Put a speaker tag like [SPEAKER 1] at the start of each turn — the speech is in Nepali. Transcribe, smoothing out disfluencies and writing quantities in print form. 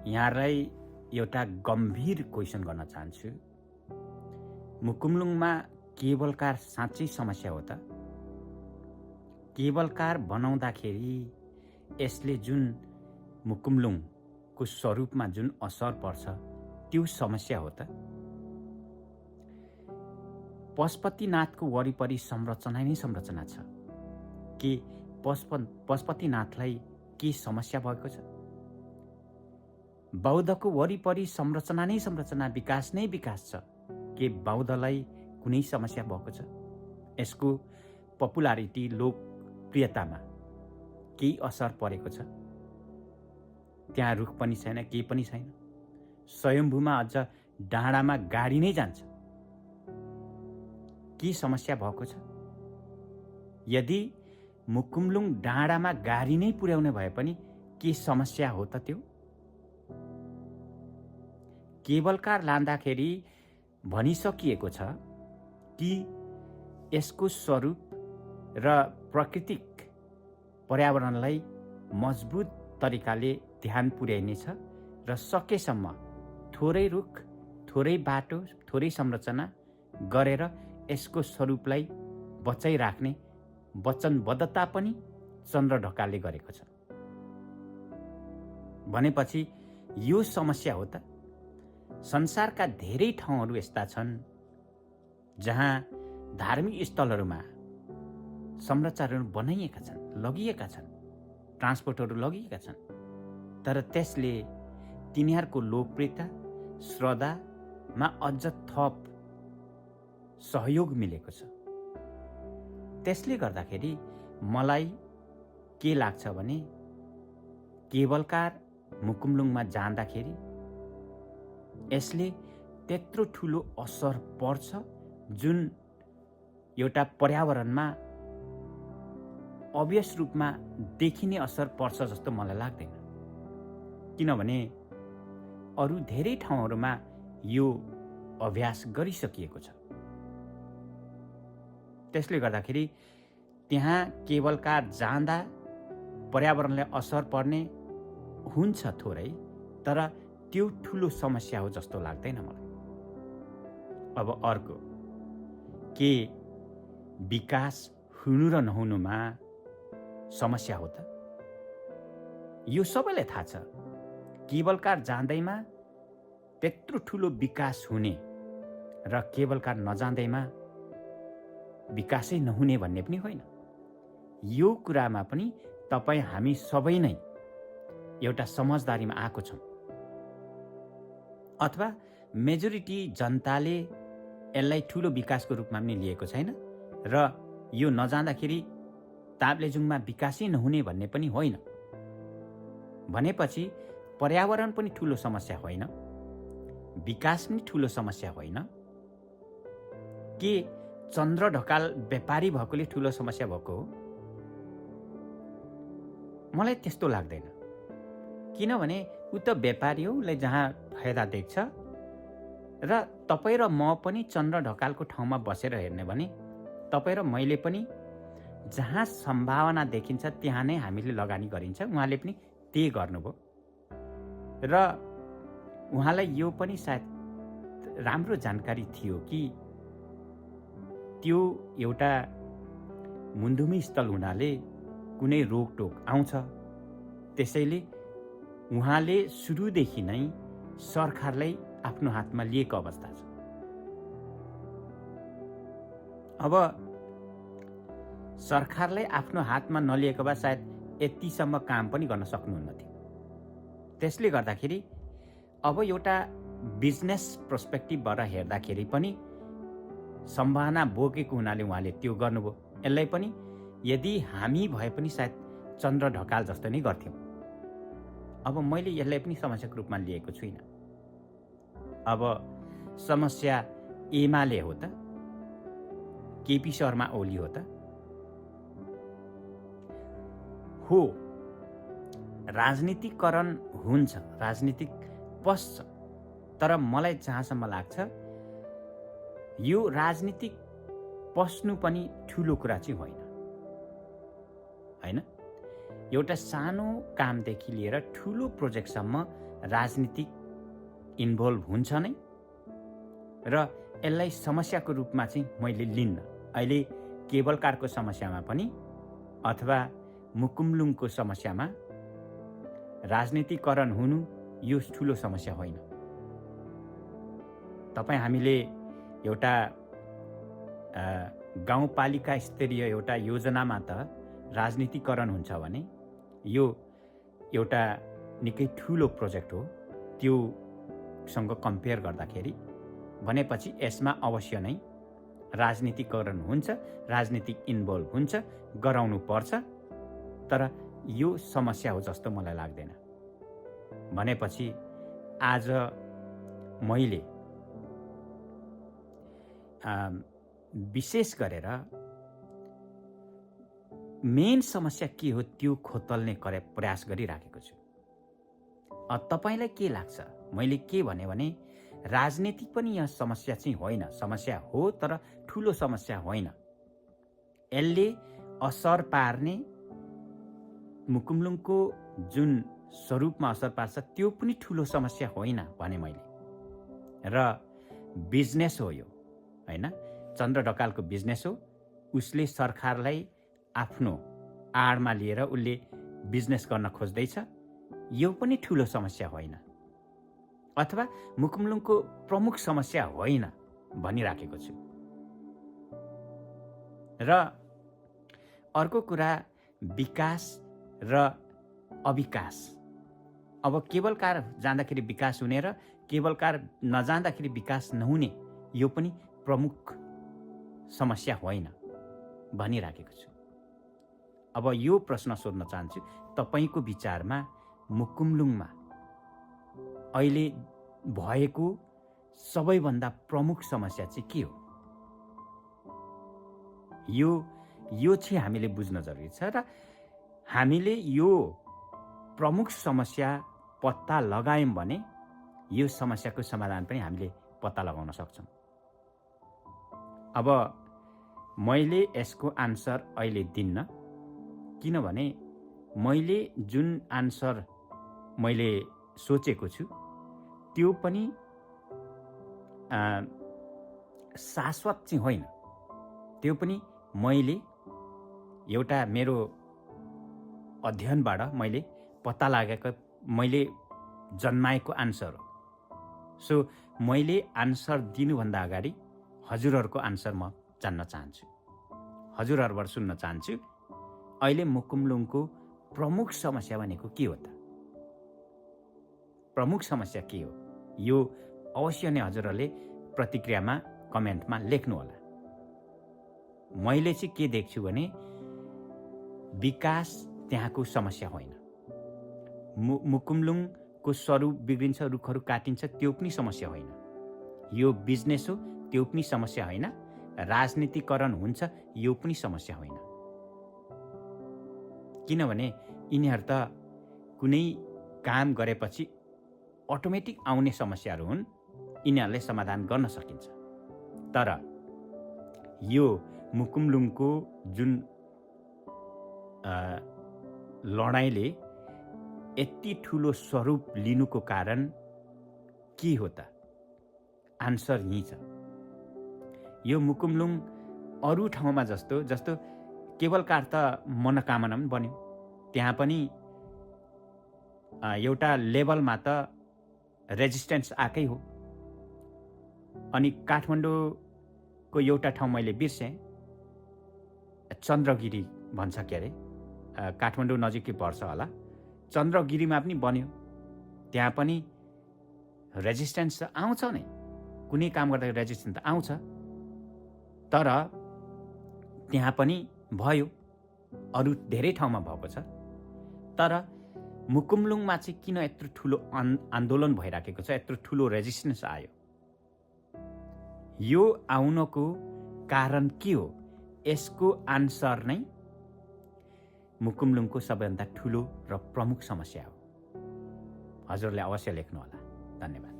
[SPEAKER 1] यहाँलाई एउटा गम्भीर क्वेसन गर्न चाहन्छु। मुकुमलुङमा केबल कार साँच्चै समस्या हो त? केबल कार बनाउँदाखेरि यसले जुन मुकुमलुङको स्वरूपमा जुन असर पर्छ त्यो समस्या हो त? पशुपतिनाथको वरिपरि संरचना नै संरचना छ के पशुपतिनाथलाई के समस्या भएको छ? बौद्धको वरिपरि संरचना नै संरचना, विकास नै विकास छ के बौद्धलाई कुनै समस्या भएको छ? यसको पपुलारिटी, लोकप्रियतामा केही असर परेको छ? त्यहाँ रुख पनि छैन, केही पनि छैन। स्वयम्भूमा अझ डाँडामा गाडी नै जान्छ। के समस्या भएको छ? यदि मुकुमलुङ डाँडामा गाडी नै पुर्याउने भए पनि के समस्या हो त त्यो? केबल कार लाँदाखेरि भनिसकिएको छ कि यसको स्वरूप र प्राकृतिक पर्यावरणलाई मजबुत तरिकाले ध्यान पुर्याइनेछ र सकेसम्म थोरै रुख, थोरै बाटो, थोरै संरचना गरेर यसको स्वरूपलाई बचाइराख्ने वचनबद्धता पनि चन्द्र ढकालले गरेको छ। भनेपछि यो समस्या हो त? संसारका धेरै ठाउँहरू यस्ता छन् जहाँ धार्मिक स्थलहरूमा संरचनाहरू बनाइएका छन्, लगिएका छन्, ट्रान्सपोर्टहरू लगिएका छन्, तर त्यसले तिनीहरूको लोकप्रियता, श्रद्धामा अझ थप सहयोग मिलेको छ। त्यसले गर्दाखेरि मलाई के लाग्छ भने केबल कार मुकुमलुङमा जाँदाखेरि यसले त्यत्रो ठुलो असर पर्छ जुन एउटा पर्यावरणमा अभियस रूपमा देखिने असर पर्छ जस्तो मलाई लाग्दैन। किनभने अरू धेरै ठाउँहरूमा यो अभ्यास गरिसकिएको छ। त्यसले गर्दाखेरि त्यहाँ केबल कार जाँदा पर्यावरणलाई असर पर्ने हुन्छ थोरै, तर त्यो ठुलो समस्या हो जस्तो लाग्दैन मलाई। अब अर्को, के विकास हुनु र नहुनुमा समस्या हो त? यो सबैलाई थाहा छ। केबल कार जाँदैमा त्यत्रो ठुलो विकास हुने र केबल कार नजाँदैमा विकासै नहुने भन्ने पनि होइन। यो कुरामा पनि तपाईँ हामी सबै नै एउटा समझदारीमा आएको छौँ, अथवा मेजोरिटी जनताले यसलाई ठुलो विकासको रूपमा पनि लिएको छैन र यो नजाँदाखेरि ताप्लेजुङमा विकासै नहुने भन्ने पनि होइन। भनेपछि पर्यावरण पनि ठुलो समस्या होइन, विकास पनि ठुलो समस्या होइन। के चन्द्र ढकाल व्यापारी भएकोले ठुलो समस्या भएको हो? मलाई त्यस्तो लाग्दैन। किनभने ऊ त व्यापारी हो, उसले जहाँ फाइदा देख्छ र तपाईँ र म पनि चन्द्र ढकालको ठाउँमा बसेर हेर्ने भने तपाईँ र मैले पनि जहाँ सम्भावना देखिन्छ त्यहाँ नै हामीले लगानी गरिन्छ। उहाँले पनि त्यही गर्नुभयो र उहाँलाई यो पनि सायद राम्रो जानकारी थियो कि त्यो एउटा मुन्धुमी स्थल हुनाले कुनै रोकटोक आउँछ। त्यसैले उहाँले सुरुदेखि नै सरकारलाई आफ्नो हातमा लिएको अवस्था छ। अब सरकारलाई आफ्नो हातमा नलिएको भए सायद यतिसम्म काम पनि गर्न सक्नुहुन्न थियो। त्यसले गर्दाखेरि अब एउटा बिजनेस पर्सपेक्टिभबाट हेर्दाखेरि पनि सम्भावना बोकेको हुनाले उहाँले त्यो गर्नुभयो। यसलाई पनि यदि हामी भए पनि सायद चन्द्र ढकाल जस्तो नै गर्थ्यौँ। अब मैले यसलाई पनि समस्याको रूपमा लिएको छुइनँ। अब समस्या एमाले हो त? केपी शर्मा ओली हो त? हो, राजनीतिकरण हुन्छ, राजनीतिक पस्छ, तर मलाई जहाँसम्म लाग्छ यो राजनीतिक पस्नु पनि ठुलो कुरा चाहिँ होइन। एउटा सानो कामदेखि लिएर ठुलो प्रोजेक्टसम्म राजनीतिक इन्भल्भ हुन्छ नै र यसलाई समस्याको रूपमा चाहिँ मैले लिन्न। अहिले केबल कारको समस्यामा पनि अथवा मुकुमलुङको समस्यामा राजनीतिकरण हुनु यो ठुलो समस्या होइन। तपाईँ हामीले एउटा गाउँपालिका स्तरीय एउटा योजनामा त राजनीतिकरण हुन्छ भने यो एउटा निकै ठुलो प्रोजेक्ट हो। त्योसँग कम्पेयर गर्दाखेरि भनेपछि यसमा अवश्य नै राजनीतिकरण हुन्छ, राजनीतिक इन्भल्भ हुन्छ, गराउनु पर्छ। तर यो समस्या हो जस्तो मलाई लाग्दैन। भनेपछि आज मैले विशेष गरेर मेन समस्या के हो त्यो खोतल्ने प्रयास गरिराखेको छु। तपाईलाई के लाग्छ? मैले के भने राजनीति पनि यहाँ समस्या चाहिँ होइन, समस्या हो तर ठुलो समस्या होइन। यसले असर पार्ने मुकुमलुङको जुन स्वरूपमा असर पार्छ त्यो पनि ठुलो समस्या होइन भने मैले। र बिजनेस हो यो, होइन? चन्द्र ढकालको बिजनेस हो। उसले सरकारलाई आफ्नो आडमा लिएर उसले बिजनेस गर्न खोज्दैछ, यो पनि ठुलो समस्या होइन। अथवा मुकुमलुङको प्रमुख समस्या होइन भनिराखेको छु। र अर्को कुरा विकास र अविकास। अब केबल कार जाँदाखेरि विकास हुने र केबल कार नजाँदाखेरि विकास नहुने यो पनि प्रमुख समस्या होइन भनिराखेको छु। अब यो प्रश्न सोध्न चाहन्छु, तपाईको विचारमा मुकुमलुङमा अहिले भएको सबैभन्दा प्रमुख समस्या चाहिँ के हो? यो चाहिँ हामीले बुझ्न जरुरी छ र हामीले यो प्रमुख समस्या पत्ता लगायौं भने यो समस्याको समाधान पनि हामीले पत्ता लगाउन सक्छौं। अब मैले यसको आन्सर अहिले दिन्न, किनभने मैले जुन आन्सर मैले सोचेको छु त्यो पनि शाश्वत चाहिँ होइन। त्यो पनि मैले एउटा मेरो अध्ययनबाट मैले पत्ता लागेको, मैले जन्माएको आन्सर हो। सो मैले आन्सर दिनुभन्दा अगाडि हजुरहरूको आन्सर म जान्न चाहन्छु, हजुरहरूबाट सुन्न चाहन्छु। अहिले मुकुमलुङको प्रमुख समस्या भनेको के हो त? प्रमुख समस्या के हो? यो अवश्य नै हजुरहरूले प्रतिक्रियामा कमेन्टमा लेख्नु होला। मैले चाहिँ के देख्छु भने विकास त्यहाँको समस्या होइन। मुकुमलुङको स्वरूप बिग्रिन्छ, रुखहरू काटिन्छ, त्यो पनि समस्या होइन। यो बिजनेस हो, त्यो पनि समस्या होइन। राजनीतिकरण हुन्छ, यो पनि समस्या होइन। किनभने यिनीहरू त कुनै काम गरेपछि अटोमेटिक आउने समस्याहरू हुन्, यिनीहरूले समाधान गर्न सकिन्छ। तर यो मुकुमलुङको जुन लडाईँले यति ठुलो स्वरूप लिनुको कारण के हो त? आन्सर यही छ। यो मुकुमलुङ अरू ठाउँमा जस्तो केबल कार त मनोकामना पनि बन्यो, त्यहाँ पनि एउटा लेभलमा त रेजिस्टेन्स आएकै हो। अनि काठमाडौँको एउटा ठाउँ मैले बिर्सेँ, चन्द्रगिरी भन्छ के अरे, काठमाडौँ नजिकै पर्छ होला। चन्द्रगिरीमा पनि बन्यो, त्यहाँ पनि रेजिस्टेन्स आउँछ नै, कुनै काम गर्दा रेजिस्टेन्स त आउँछ। तर त्यहाँ पनि भयो, अरू धेरै ठाउँमा भएको छ। तर मुकुमलुङमा चाहिँ किन यत्रो ठुलो आन्दोलन भइराखेको छ, यत्रो ठुलो रेजिस्टेन्स आयो? यो आउनको कारण के हो? यसको आन्सर नै मुकुमलुङको सबैभन्दा ठुलो र प्रमुख समस्या हो। हजुरले अवश्य लेख्नु होला। धन्यवाद।